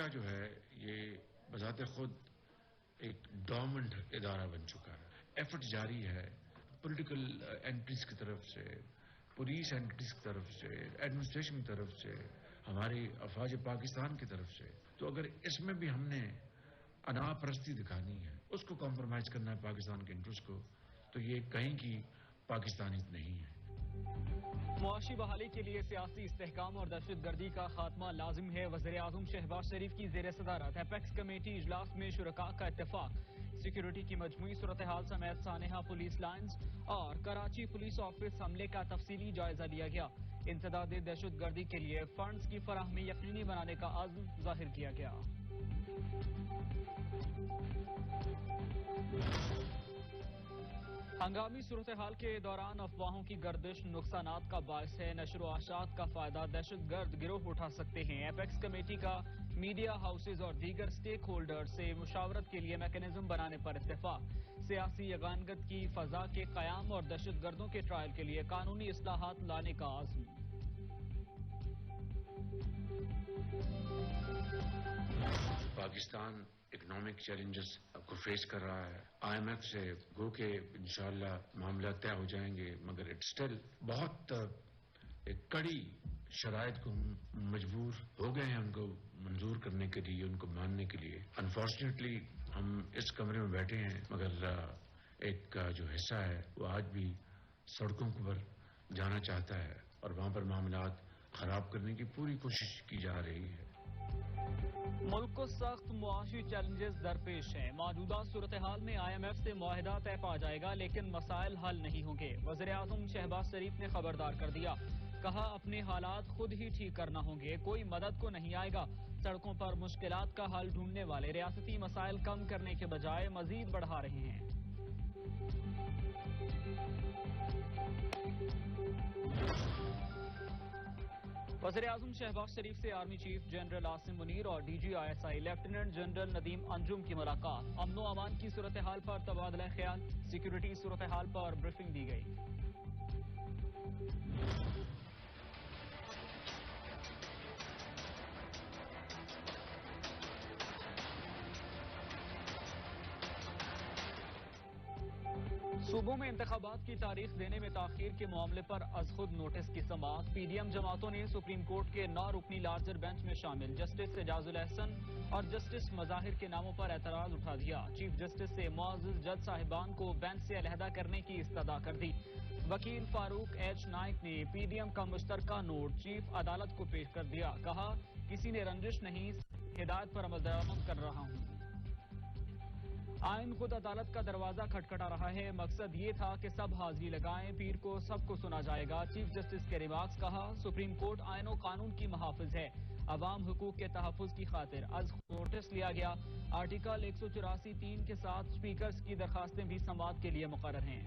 ایکٹا جو ہے یہ بذات خود ایک ڈورمنٹ ادارہ بن چکا ہے. ایفرٹ جاری ہے پولیٹیکل اینٹریز کی طرف سے، پولیس اینٹریز کی طرف سے، ایڈمنسٹریشن کی طرف سے، ہماری افواج پاکستان کی طرف سے. تو اگر اس میں بھی ہم نے انا پرستی دکھانی ہے، اس کو کمپرومائز کرنا ہے پاکستان کے انٹرسٹ کو، تو یہ کہیں کی پاکستانیت نہیں ہے. معاشی بحالی کے لیے سیاسی استحکام اور دہشت گردی کا خاتمہ لازم ہے. وزیر اعظم شہباز شریف کی زیر صدارت ایپیکس کمیٹی اجلاس میں شرکاء کا اتفاق. سیکیورٹی کی مجموعی صورتحال سمیت سانحہ پولیس لائنز اور کراچی پولیس آفس حملے کا تفصیلی جائزہ لیا گیا. انسداد دہشت گردی کے لیے فنڈز کی فراہمی یقینی بنانے کا عزم ظاہر کیا گیا. ہنگامی صورتحال کے دوران افواہوں کی گردش نقصانات کا باعث ہے. نشر و اشاعت کا فائدہ دہشت گرد گروہ اٹھا سکتے ہیں. ایپیکس کمیٹی کا میڈیا ہاؤسز اور دیگر سٹیک ہولڈر سے مشاورت کے لیے میکانزم بنانے پر اتفاق. سیاسی یگانگت کی فضا کے قیام اور دہشت گردوں کے ٹرائل کے لیے قانونی اصلاحات لانے کا عزم. پاکستان اکنامک چیلنجز کو فیس کر رہا ہے. آئی ایم ایف سے گو کہ انشاءاللہ معاملات طے ہو جائیں گے، مگر اٹ اسٹل بہت کڑی شرائط کو مجبور ہو گئے ہیں ان کو منظور کرنے کے لیے، ان کو ماننے کے لیے. انفارچونیٹلی ہم اس کمرے میں بیٹھے ہیں، مگر ایک جو حصہ ہے وہ آج بھی سڑکوں پر جانا چاہتا ہے اور وہاں پر معاملات خراب کرنے کی پوری کوشش کی جا رہی ہے. ملک کو سخت معاشی چیلنجز درپیش ہیں. موجودہ صورتحال میں آئی ایم ایف سے معاہدہ طے پا جائے گا لیکن مسائل حل نہیں ہوں گے. وزیر اعظم شہباز شریف نے خبردار کر دیا. کہا اپنے حالات خود ہی ٹھیک کرنا ہوں گے، کوئی مدد کو نہیں آئے گا. سڑکوں پر مشکلات کا حل ڈھونڈنے والے ریاستی مسائل کم کرنے کے بجائے مزید بڑھا رہے ہیں. وزیر اعظم شہباز شریف سے army chief general Asim Munir اور D G I S I lieutenant general Nadeem Anjum کی ملاقات. امن و امان کی صورتحال پر تبادلہ خیال، سیکیورٹی صورتحال پر بریفنگ دی گئی. صوبوں میں انتخابات کی تاریخ دینے میں تاخیر کے معاملے پر از خود نوٹس کی سماعت. پی ڈی ایم جماعتوں نے سپریم کورٹ کے 9 رکنی لارجر بینچ میں شامل جسٹس اعجاز الاحسن اور جسٹس مظاہر کے ناموں پر اعتراض اٹھا دیا. چیف جسٹس سے معزز جج صاحبان کو بینچ سے علیحدہ کرنے کی استدعا کر دی. وکیل فاروق ایچ نائک نے پی ڈی ایم کا مشترکہ نوٹ چیف عدالت کو پیش کر دیا. کہا کسی نے رنجش نہیں، ہدایت پر عمل درآمد کر رہا ہوں. آئین خود عدالت کا دروازہ کھٹکھٹا رہا ہے، مقصد یہ تھا کہ سب حاضری لگائیں، پیر کو سب کو سنا جائے گا. چیف جسٹس کے ریمارکس. کہا سپریم کورٹ آئین و قانون کی محافظ ہے، عوام حقوق کے تحفظ کی خاطر از نوٹس لیا گیا. آرٹیکل 184(3) کے ساتھ اسپیکرز کی درخواستیں بھی سماعت کے لیے مقرر ہیں.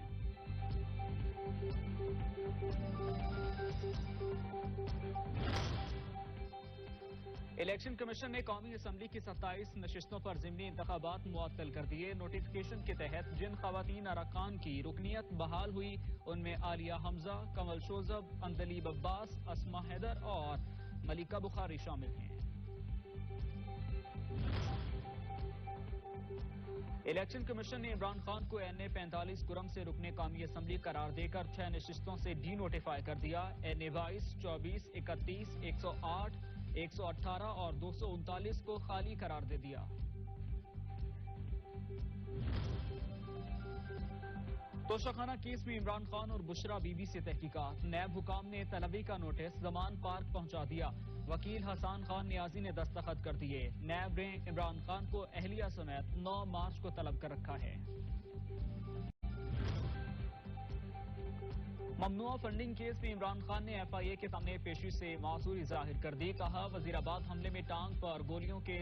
الیکشن کمیشن نے قومی اسمبلی کی 27 نشستوں پر ضمنی انتخابات معطل کر دیے. نوٹیفکیشن کے تحت جن خواتین ارکان کی رکنیت بحال ہوئی ان میں عالیہ حمزہ، کمل شوذب، اندلیب عباس، اسما حیدر اور ملکہ بخاری شامل ہیں. الیکشن کمیشن نے عمران خان کو این اے 45 گرم سے رکن قومی اسمبلی قرار دے کر 6 نشستوں سے ڈی نوٹیفائی کر دیا. این اے 22، 24، 31، 108، 118 اور 239 کو خالی قرار دے دیا. توشخانہ کیس میں عمران خان اور بشرا بی بی سے تحقیقات. نیب حکام نے طلبی کا نوٹس زمان پارک پہنچا دیا. وکیل حسان خان نیازی نے دستخط کر دیے. نیب نے عمران خان کو اہلیہ سمیت 9 مارچ کو طلب کر رکھا ہے. ممنوعہ فنڈنگ کیس میں عمران خان نے ایف آئی اے کے سامنے پیشی سے معذوری ظاہر کر دی. کہا وزیرآباد حملے میں ٹانگ پر گولیوں کے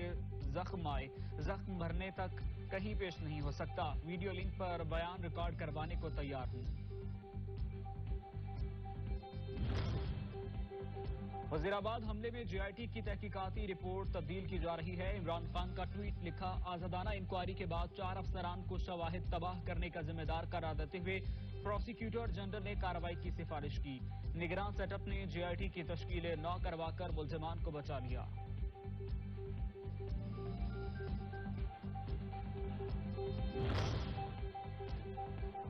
زخم آئے، زخم بھرنے تک کہیں پیش نہیں ہو سکتا. ویڈیو لنک پر بیان ریکارڈ کروانے کو تیار ہوں. وزیرآباد حملے میں جے آئی ٹی کی تحقیقاتی رپورٹ تبدیل کی جا رہی ہے. عمران خان کا ٹویٹ لکھا آزادانہ انکوائری کے بعد 4 افسران کو شواہد تباہ کرنے کا ذمہ دار قرار دیتے ہوئے پروسیکیوٹر جنرل نے کارروائی کی سفارش کی. نگران سیٹ اپ نے جے آئی ٹی کی تشکیل نو کروا کر ملزمان کو بچا لیا.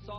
100